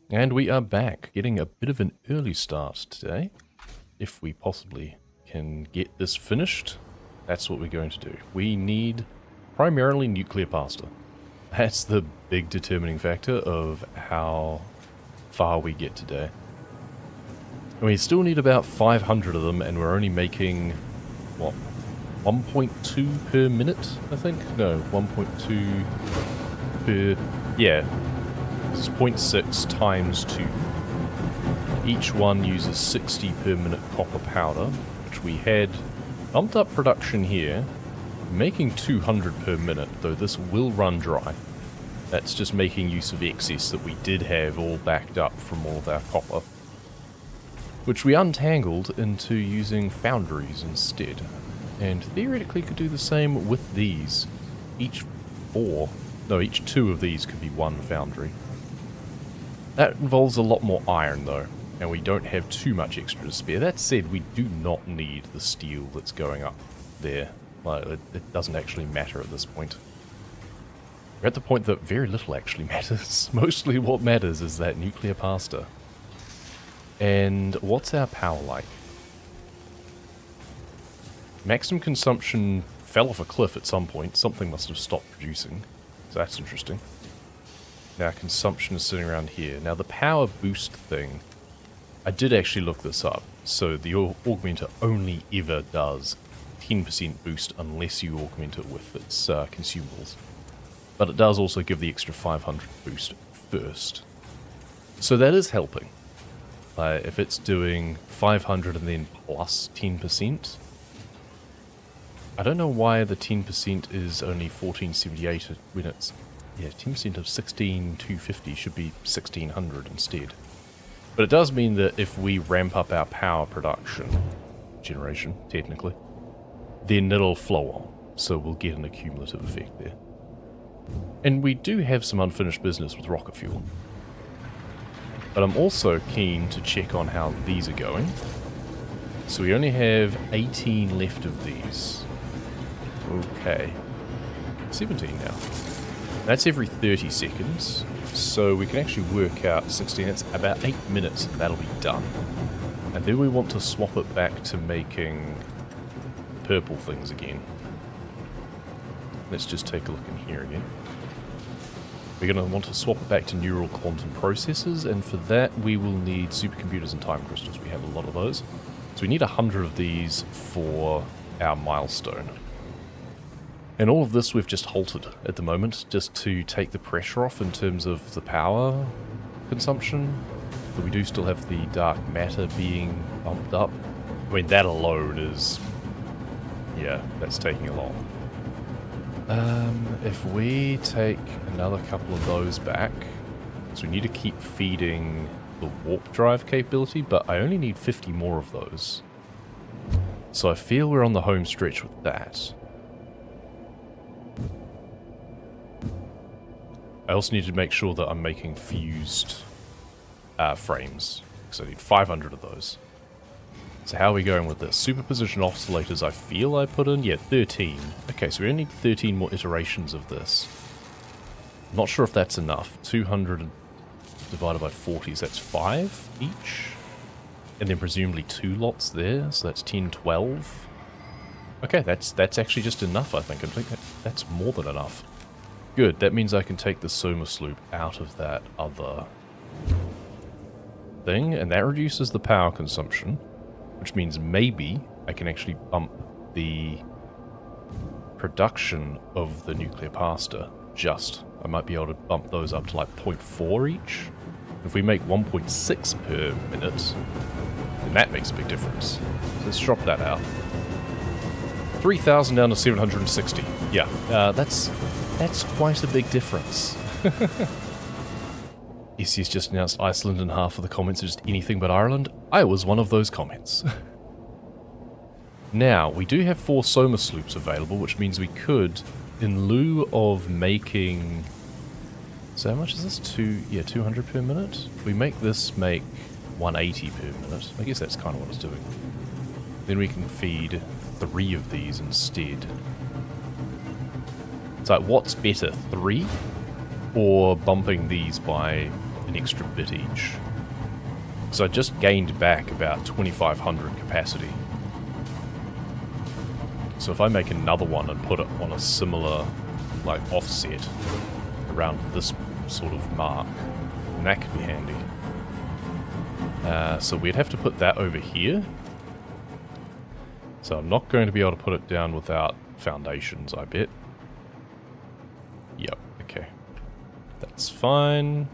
And we are back, getting a bit of an early start today. If we possibly can get this finished, that's what we're going to do. We need primarily nuclear pasta. That's the big determining factor of how far we get today. And we still need about 500 of them, and we're only making, what, 1.2 per minute, I think? No, 1.2 per... yeah. This is 0.6 times 2. Each one uses 60 per minute copper powder, which we had bumped up production here, making 200 per minute, though this will run dry. That's just making use of excess that we did have all backed up from all of our copper, which we untangled into using foundries instead. And theoretically could do the same with these. Each two of these could be one foundry. That involves a lot more iron though, and we don't have too much extra to spare. That said, we do not need the steel that's going up there. Like, it doesn't actually matter at this point. We're at the point that very little actually matters. Mostly what matters is that nuclear pasta. And what's our power like? Maximum consumption fell off a cliff at some point. Something must have stopped producing. So that's interesting. Now consumption is sitting around here. Now the power boost thing, I did actually look this up. So the augmenter only ever does 10% boost unless you augment it with its consumables. But it does also give the extra 500 boost first. So that is helping. If it's doing 500 and then plus 10%, I don't know why the 10% is only 1478 when it's... yeah, 10% of 16,250 should be 1600 instead. But it does mean that if we ramp up our power production, generation, technically, then it'll flow on. So we'll get an accumulative effect there. And we do have some unfinished business with rocket fuel. But I'm also keen to check on how these are going. So we only have 18 left of these. Okay. 17 now. That's every 30 seconds, so we can actually work out 16, it's about 8 minutes and that'll be done. And then we want to swap it back to making purple things again. Let's just take a look in here again. We're going to want to swap it back to neural quantum processors, and for that we will need supercomputers and time crystals. We have a lot of those. So we need 100 of these for our milestone. And all of this we've just halted at the moment, just to take the pressure off in terms of the power consumption. But we do still have the dark matter being bumped up. I mean, that alone is... yeah, that's taking a lot. If we take another couple of those back, so we need to keep feeding the warp drive capability, but I only need 50 more of those. So I feel we're on the home stretch with that. I also need to make sure that I'm making fused frames, because I need 500 of those. So how are we going with this? Superposition oscillators I feel I put in? Yeah, 13. Okay, so we only need 13 more iterations of this. I'm not sure if that's enough. 200 divided by 40, so that's 5 each. And then presumably 2 lots there, so that's 10, 12. Okay, that's actually just enough, I think. I think that's more than enough. Good, that means I can take the Soma Sloop out of that other thing, and that reduces the power consumption, which means maybe I can actually bump the production of the nuclear pasta just. I might be able to bump those up to like 0.4 each. If we make 1.6 per minute, then that makes a big difference. So let's drop that out. 3,000 down to 760. Yeah, that's quite a big difference. He's just announced Iceland and half of the comments are just anything but Ireland. I was one of those comments. Now, we do have 4 Soma Sloops available, which means we could, in lieu of making... so how much is this? 200 per minute? If we make this make 180 per minute, I guess that's kind of what it's doing. Then we can feed 3 of these instead. So what's better, 3? Or bumping these by an extra bit each. So I just gained back about 2,500 capacity. So if I make another one and put it on a similar, like, offset around this sort of mark, then that could be handy. So we'd have to put that over here. So I'm not going to be able to put it down without foundations, I bet. Yep, okay. That's fine.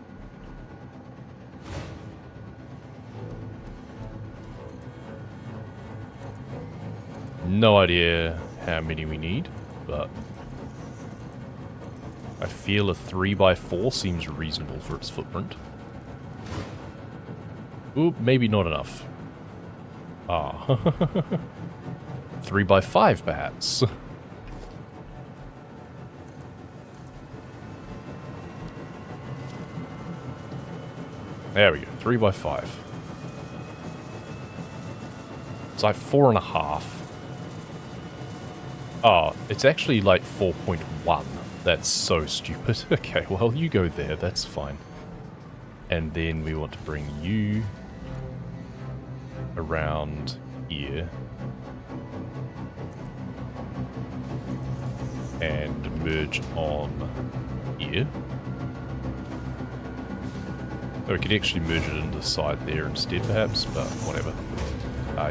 No idea how many we need, but I feel a 3x4 seems reasonable for its footprint. Ooh, maybe not enough. Ah. 3x5 perhaps. There we go, 3x5. It's like 4.5. Oh, it's actually like 4.1. That's so stupid. Okay, well, you go there, that's fine. And then we want to bring you around here. And merge on here. Or we could actually merge it into the side there instead, perhaps, but whatever.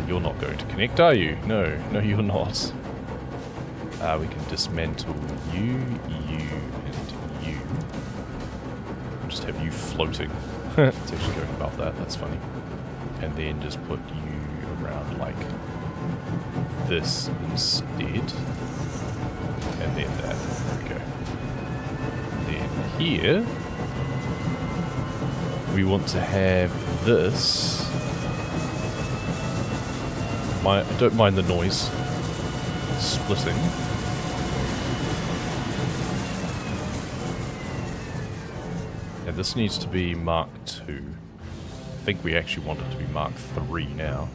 You're not going to connect, are you? No, no, you're not. We can dismantle you, and you. Just have you floating. It's actually going above that, that's funny. And then just put you around like this instead. And then that. There we go. Then here, we want to have this. I don't mind the noise. Splitting. And this needs to be Mark II. I think we actually want it to be Mark III now.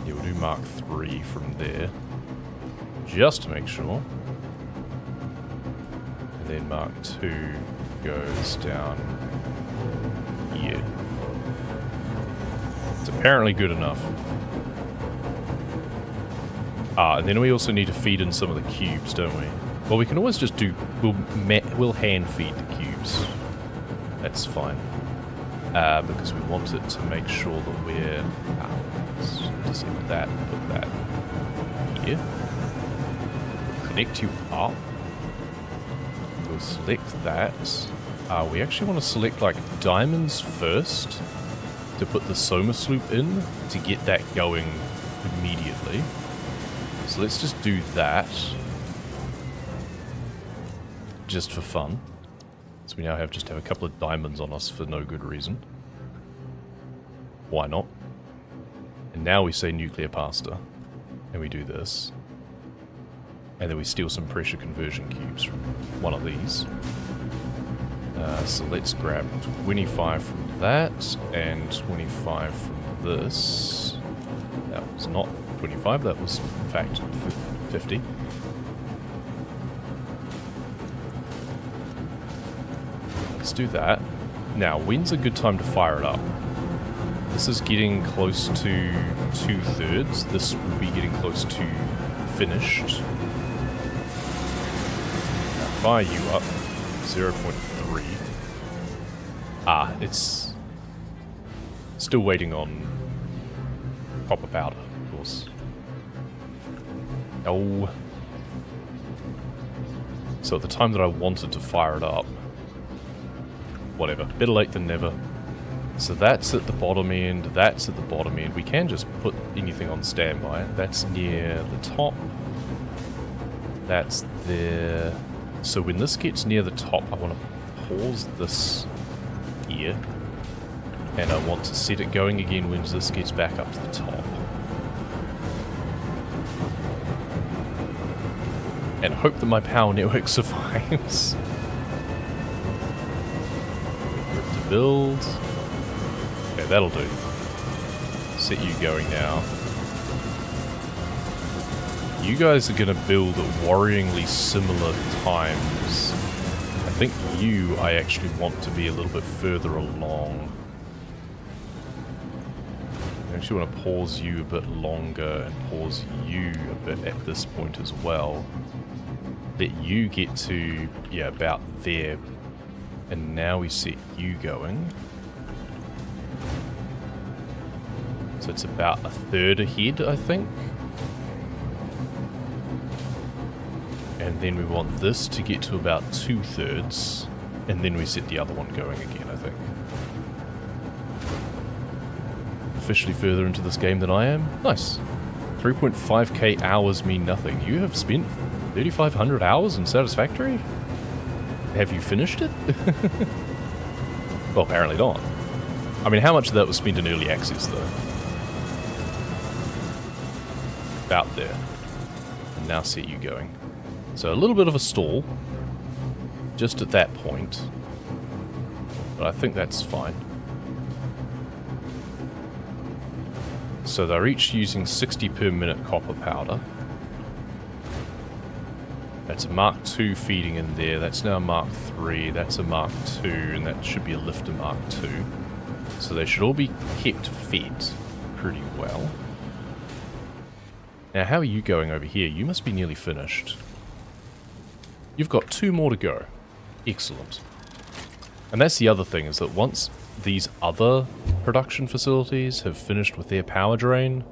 Yeah, we'll do Mark III from there. Just to make sure. And then Mark II goes down here. It's apparently good enough. And then we also need to feed in some of the cubes, don't we? Well, we can always just do... We'll hand feed the cubes. That's fine. Because we want it to make sure that we're... let's disable that and put that here. Connect you up. We'll select that. We actually want to select, like, diamonds first to put the Soma sloop in to get that going immediately. So let's just do that. Just for fun. So we now have a couple of diamonds on us for no good reason. Why not? And now we say nuclear pasta. And we do this. And then we steal some pressure conversion cubes from one of these. So let's grab 25 from that and 25 from this. That was not 25, that was in fact 50. Let's do that. Now, when's a good time to fire it up? This is getting close to 2/3. This will be getting close to finished. Now, fire you up. 0.3. It's still waiting on copper powder, of course. Oh. So at the time that I wanted to fire it up, whatever, better late than never. So that's at the bottom end, that's at the bottom end. We can just put anything on standby. That's near the top. That's there. So when this gets near the top, I want to pause this here. And I want to set it going again when this gets back up to the top. And hope that my power network survives. To build. Okay, that'll do. Set you going now. You guys are going to build at worryingly similar times. I think you I actually want to be a little bit further along. I actually want to pause you a bit longer and pause you a bit at this point as well. Let you get to, yeah, about there. And now we set you going. So it's about a third ahead, I think. And then we want this to get to about 2/3. And then we set the other one going again, I think. Officially further into this game than I am. Nice. 3.5k hours mean nothing. You have spent 3,500 hours in Satisfactory? Have you finished it? Well, apparently not. I mean, how much of that was spent in early access, though? About there. And now set you going. So a little bit of a stall. Just at that point. But I think that's fine. So they're each using 60 per minute copper powder. That's a Mark II feeding in there. That's now a Mark III. That's a Mark II, and that should be a lifter Mark II. So they should all be kept fed pretty well. Now, how are you going over here? You must be nearly finished. You've got 2 more to go. Excellent. And that's the other thing, is that once these other production facilities have finished with their power drain,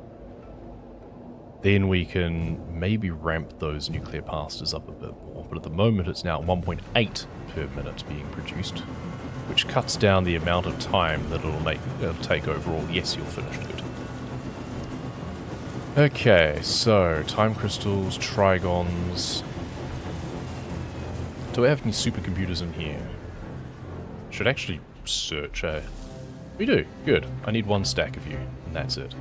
then we can maybe ramp those nuclear pastas up a bit more. But at the moment it's now 1.8 per minute being produced, which cuts down the amount of time that it'll take overall. Yes, you're finished. Good. Okay, so time crystals, trigons. Do I have any supercomputers in here? Should actually search, eh? We do. Good. I need 1 stack of you, and that's it.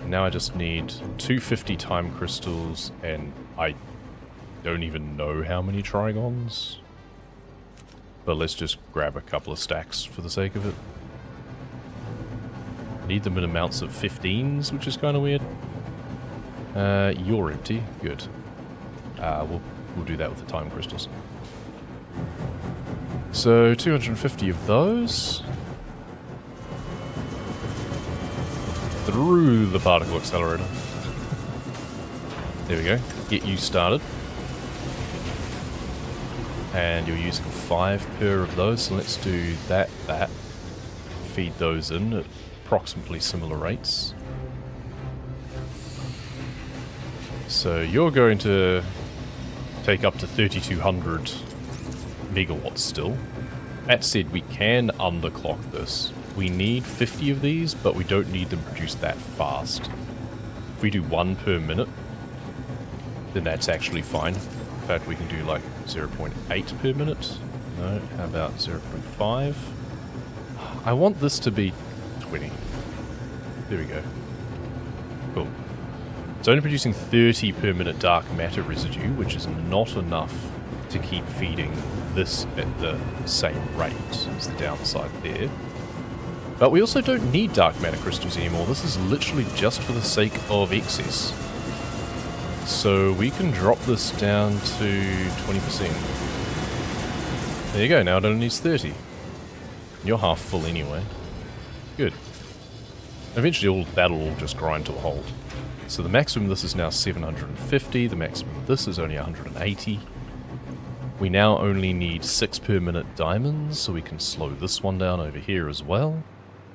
And now I just need 250 time crystals, and I don't even know how many trigons. But let's just grab a couple of stacks for the sake of it. Need them in amounts of 15s, which is kind of weird. You're empty. Good. We'll do that with the time crystals. So 250 of those. Through the particle accelerator. There we go. Get you started. And you're using 5 per of those, so let's do that. Feed those in at approximately similar rates. So you're going to take up to 3,200 megawatts still. That said, we can underclock this. We need 50 of these, but we don't need them produced that fast. If we do 1 per minute, then that's actually fine. In fact, we can do like 0.8 per minute. No, how about 0.5? I want this to be 20. There we go. Cool. It's only producing 30 per minute dark matter residue, which is not enough to keep feeding this at the same rate as the downside there. But we also don't need dark matter crystals anymore. This is literally just for the sake of excess. So we can drop this down to 20%. There you go, now it only needs 30. You're half full anyway. Good. Eventually that'll all just grind to a halt. So the maximum this is now 750, the maximum this is only 180. We now only need 6 per minute diamonds, so we can slow this one down over here as well.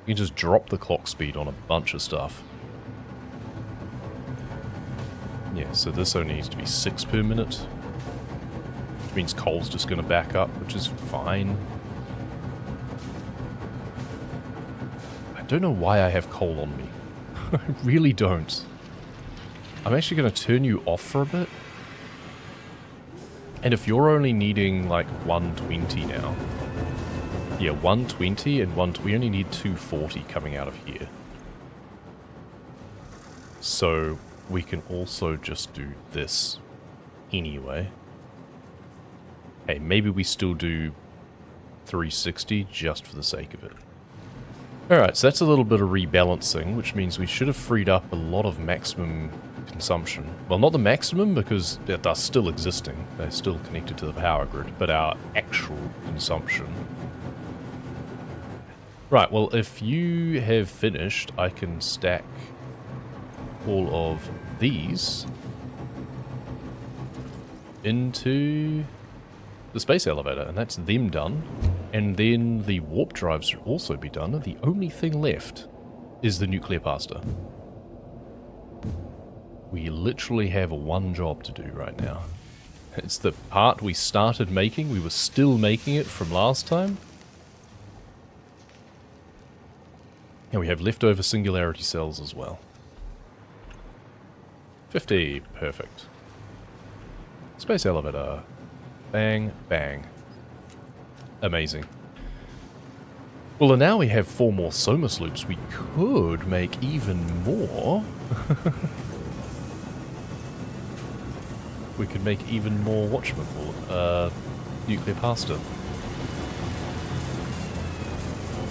You can just drop the clock speed on a bunch of stuff. Yeah, so this only needs to be 6 per minute. Which means coal's just going to back up, which is fine. I don't know why I have coal on me. I really don't. I'm actually going to turn you off for a bit. And if you're only needing like 120 now. Yeah, 120 and we only need 240 coming out of here. So we can also just do this anyway. Hey, maybe we still do 360 just for the sake of it. Alright, so that's a little bit of rebalancing, which means we should have freed up a lot of maximum consumption. Well, not the maximum, because they're still existing. They're still connected to the power grid, but our actual consumption. Right, well, if you have finished, I can stack all of these into the space elevator, and that's them done. And then the warp drives should also be done, and the only thing left is the nuclear pasta. We literally have one job to do right now. It's the part we started making. We were still making it from last time. And we have leftover singularity cells as well. 50. Perfect. Space elevator. Bang, bang. Amazing. Well, and now we have 4 more Somas loops. We could make even more. We could make even more whatchamacallit, nuclear pasta.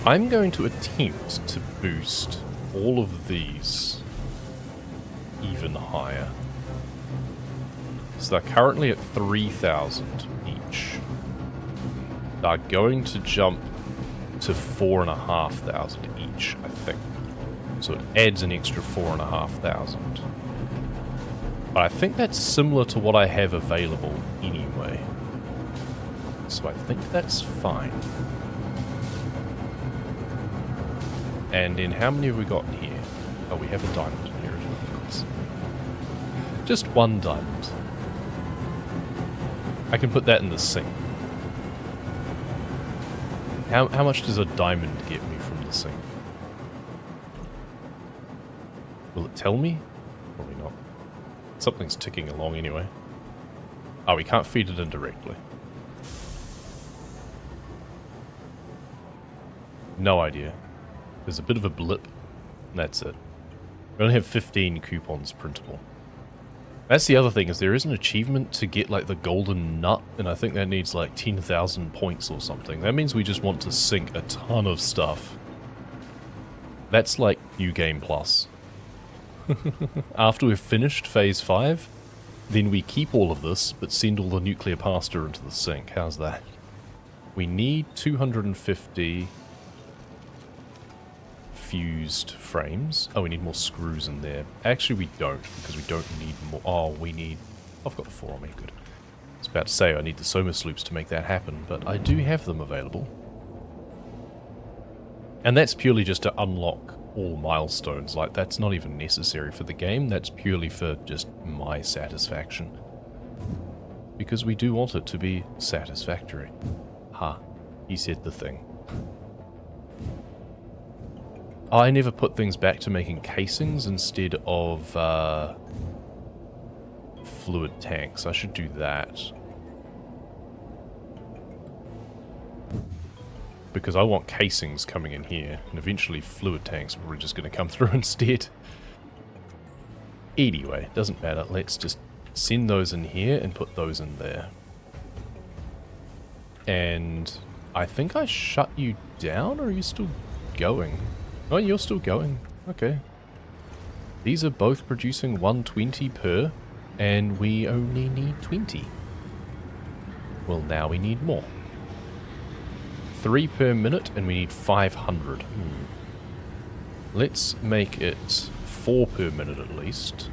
I'm going to attempt to boost all of these even higher. So they're currently at 3,000 each. They're going to jump to 4,500 each, I think. So it adds an extra 4,500. But I think that's similar to what I have available anyway. So I think that's fine. And then how many have we got in here? Oh, we have a diamond in here as well, of course. Just one diamond. I can put that in the sink. How much does a diamond get me from the sink? Will it tell me? Probably not. Something's ticking along anyway. Oh, we can't feed it in directly. No idea. There's a bit of a blip, and that's it. We only have 15 coupons printable. That's the other thing, is there is an achievement to get like the golden nut, and I think that needs like 10,000 points or something. That means we just want to sink a ton of stuff. That's like New Game Plus. After we've finished Phase 5, then we keep all of this, but send all the nuclear pasta into the sink. How's that? We need 250 fused frames. Oh, we need more screws in there. Actually, we don't, because we don't need more. Oh, we need... I've got the 4 on me, good. I was about to say I need the Somas loops to make that happen, but I do have them available. And that's purely just to unlock all milestones. Like, that's not even necessary for the game. That's purely for just my satisfaction. Because we do want it to be satisfactory. Ha, he said the thing. I never put things back to making casings instead of fluid tanks. I should do that. Because I want casings coming in here, and eventually fluid tanks are just going to come through instead. Anyway, doesn't matter. Let's just send those in here and put those in there. And I think I shut you down, or are you still going? Oh, you're still going. Okay. These are both producing 120 per, and we only need 20. Well, now we need more. 3 per minute, and we need 500. Let's make it 4 per minute at least.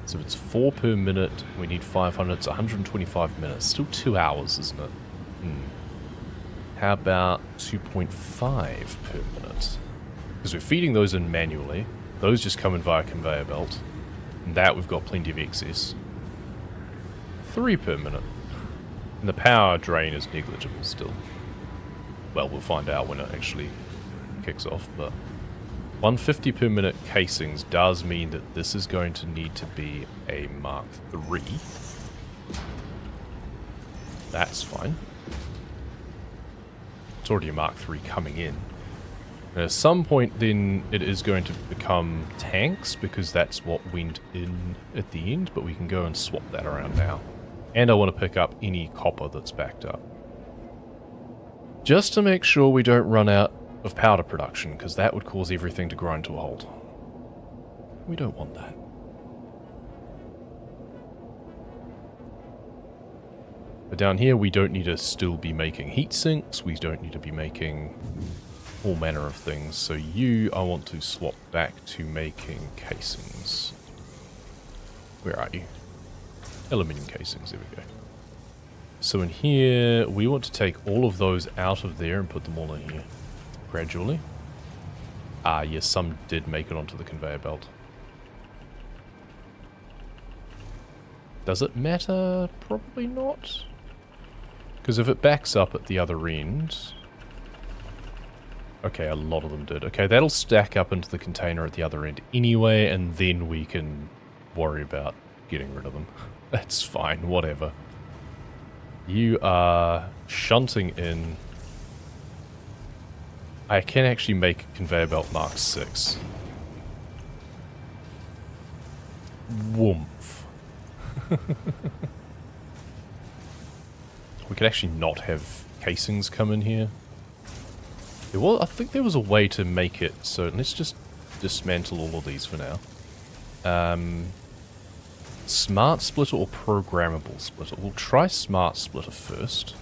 So if it's 4 per minute, we need 500, it's 125 minutes. Still 2 hours, isn't it? How about 2.5 per minute? Because we're feeding those in manually. Those just come in via conveyor belt. And that we've got plenty of excess. 3 per minute. And the power drain is negligible still. Well, we'll find out when it actually kicks off, but 150 per minute casings does mean that this is going to need to be a Mark III. That's fine. It's already a Mark III coming in. And at some point then it is going to become tanks, because that's what went in at the end, but we can go and swap that around now. And I want to pick up any copper that's backed up. Just to make sure we don't run out of powder production, because that would cause everything to grind to a halt. We don't want that. But down here, we don't need to still be making heat sinks. We don't need to be making all manner of things. So you, I want to swap back to making casings. Where are you? Aluminium casings, there we go. So in here, we want to take all of those out of there and put them all in here. Gradually. Ah, yes, some did make it onto the conveyor belt. Does it matter? Probably not. Because if it backs up at the other end... Okay, a lot of them did. Okay, that'll stack up into the container at the other end anyway, and then we can worry about getting rid of them. That's fine, whatever. You are shunting in. I can actually make conveyor belt Mark 6. Woomph. We could actually not have casings come in here. I think there was a way to make it, so let's just dismantle all of these for now. Smart splitter or programmable splitter? We'll try smart splitter first.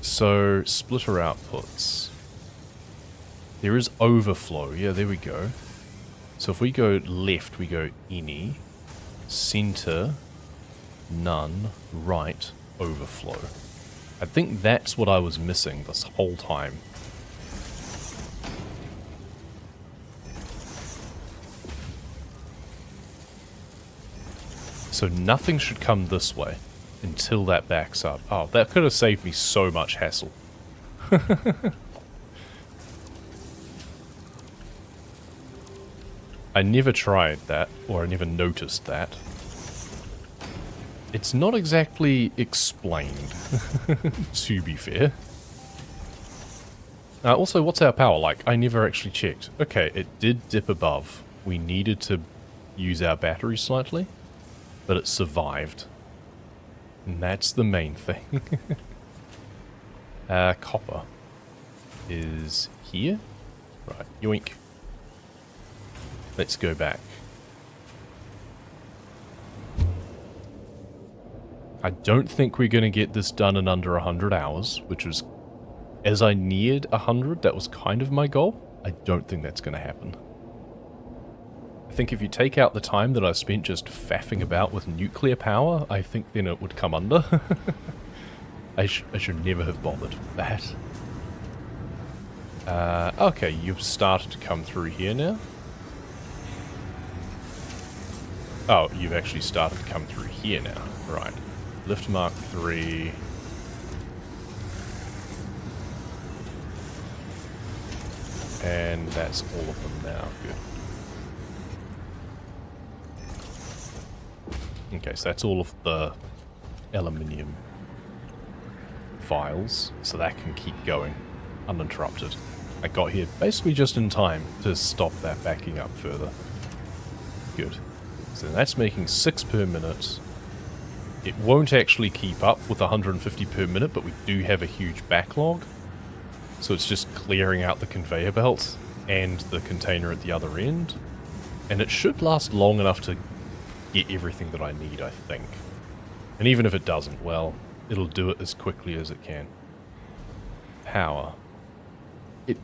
So, splitter outputs. There is overflow. Yeah, there we go. So if we go left, we go any, center, none, right, overflow. I think that's what I was missing this whole time. So nothing should come this way until that backs up. Oh, that could have saved me so much hassle. I never tried that, or I never noticed that. It's not exactly explained, to be fair. Also, what's our power like? I never actually checked. Okay, it did dip above. We needed to use our battery slightly, but it survived. And that's the main thing. Copper is here. Right, yoink. Let's go back. I don't think we're going to get this done in under 100 hours, which was, as I neared 100, that was kind of my goal. I don't think that's going to happen. I think if you take out the time that I spent just faffing about with nuclear power, I think then it would come under. I should never have bothered with that. Okay, you've started to come through here now. Oh, you've actually started to come through here now. Right. Lift Mark 3. And that's all of them now. Good. Okay, so that's all of the aluminium files, so that can keep going uninterrupted. I got here basically just in time to stop that backing up further. Good. So that's making 6 per minute. It won't actually keep up with 150 per minute, but we do have a huge backlog. So it's just clearing out the conveyor belt and the container at the other end. And it should last long enough to get everything that I need, I think. And even if it doesn't, well, it'll do it as quickly as it can. Power. It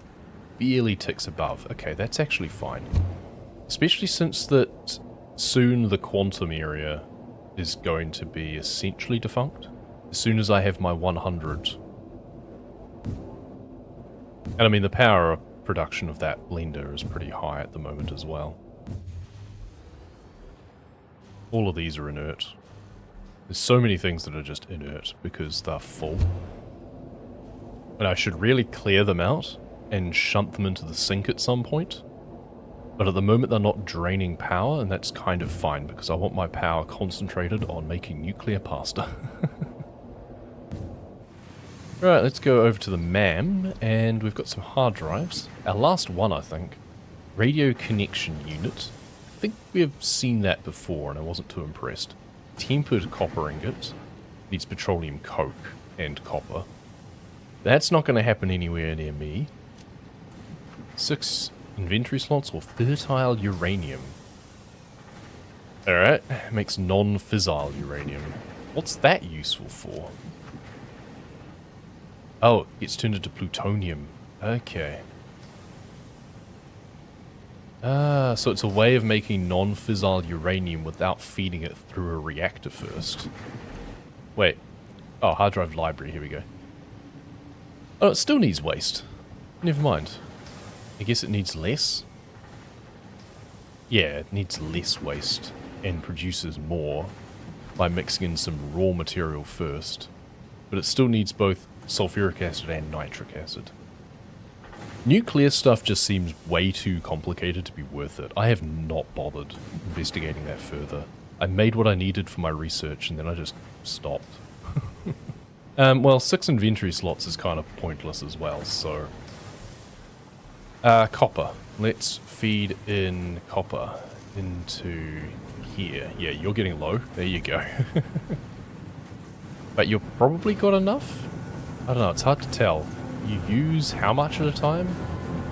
barely ticks above. Okay, that's actually fine. Especially since that soon the quantum area is going to be essentially defunct. As soon as I have my 100. And I mean, the power production of that blender is pretty high at the moment as well. All of these are inert. There's so many things that are just inert because they're full. And I should really clear them out and shunt them into the sink at some point. But at the moment they're not draining power, and that's kind of fine because I want my power concentrated on making nuclear pasta. Right, let's go over to the MAM, and we've got some hard drives. Our last one, I think. Radio connection unit. I think we've seen that before, and I wasn't too impressed. Tempered copper ingot. Needs petroleum coke and copper. That's not going to happen anywhere near me. 6 inventory slots or fertile uranium. Alright, makes non-fissile uranium. What's that useful for? Oh, it gets turned into plutonium. Okay. Ah, so it's a way of making non-fissile uranium without feeding it through a reactor first. Wait. Oh, hard drive library, here we go. Oh, it still needs waste. Never mind. I guess it needs less? Yeah, it needs less waste and produces more by mixing in some raw material first. But it still needs both sulfuric acid and nitric acid. Nuclear stuff just seems way too complicated to be worth it. I have not bothered investigating that further. I made what I needed for my research and then I just stopped. Well, 6 inventory slots is kind of pointless as well, so... copper. Let's feed in copper into here. Yeah, you're getting low. There you go. But you've probably got enough? I don't know, it's hard to tell. You use how much at a time?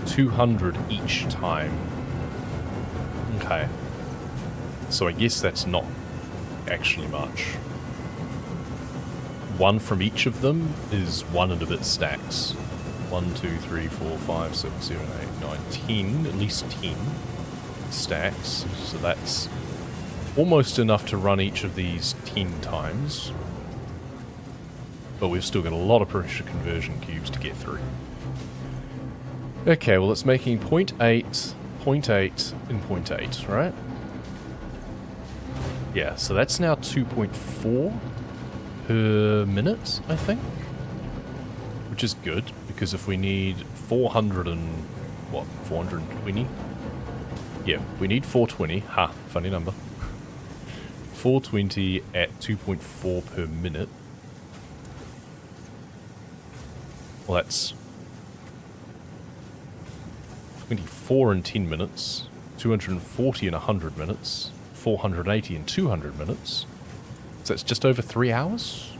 200 each time. Okay. So I guess that's not actually much. One from each of them is 1 and a bit stacks. 1, 2, 3, 4, 5, 6, 7, 8, 9, 10. At least 10 stacks. So that's almost enough to run each of these 10 times. But we've still got a lot of pressure conversion cubes to get through. Okay, well it's making 0.8, 0.8, and 0.8, right? Yeah, so that's now 2.4 per minute, I think. Which is good, because if we need 400 and... what, 420? Yeah, we need 420. Ha, funny number. 420 at 2.4 per minute. Well, that's 24 in 10 minutes, 240 in 100 minutes, 480 in 200 minutes. So it's just over 3 hours?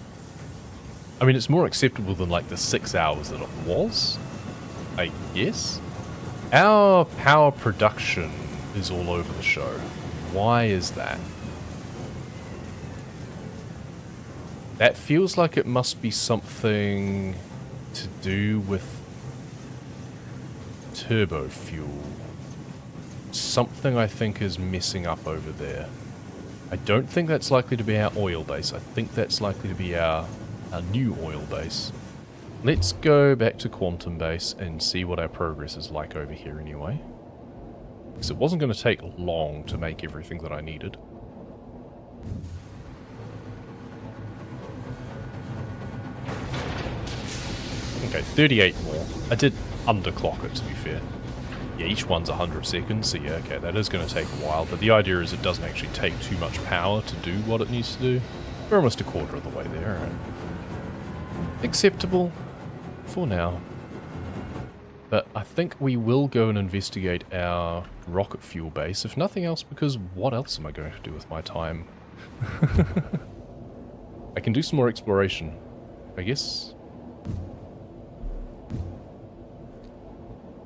I mean, it's more acceptable than like the 6 hours that it was, I guess. Our power production is all over the show. Why is that? That feels like it must be something to do with turbo fuel. Something I think is messing up over there. I don't think that's likely to be our oil base. I think that's likely to be our new oil base. Let's go back to Quantum Base and see what our progress is like over here anyway. Because it wasn't going to take long to make everything that I needed. Okay, 38 more. I did underclock it, to be fair. Yeah, each one's 100 seconds, so yeah, okay, that is going to take a while, but the idea is it doesn't actually take too much power to do what it needs to do. We're almost a quarter of the way there, right? Acceptable for now. But I think we will go and investigate our rocket fuel base, if nothing else, because what else am I going to do with my time? I can do some more exploration, I guess.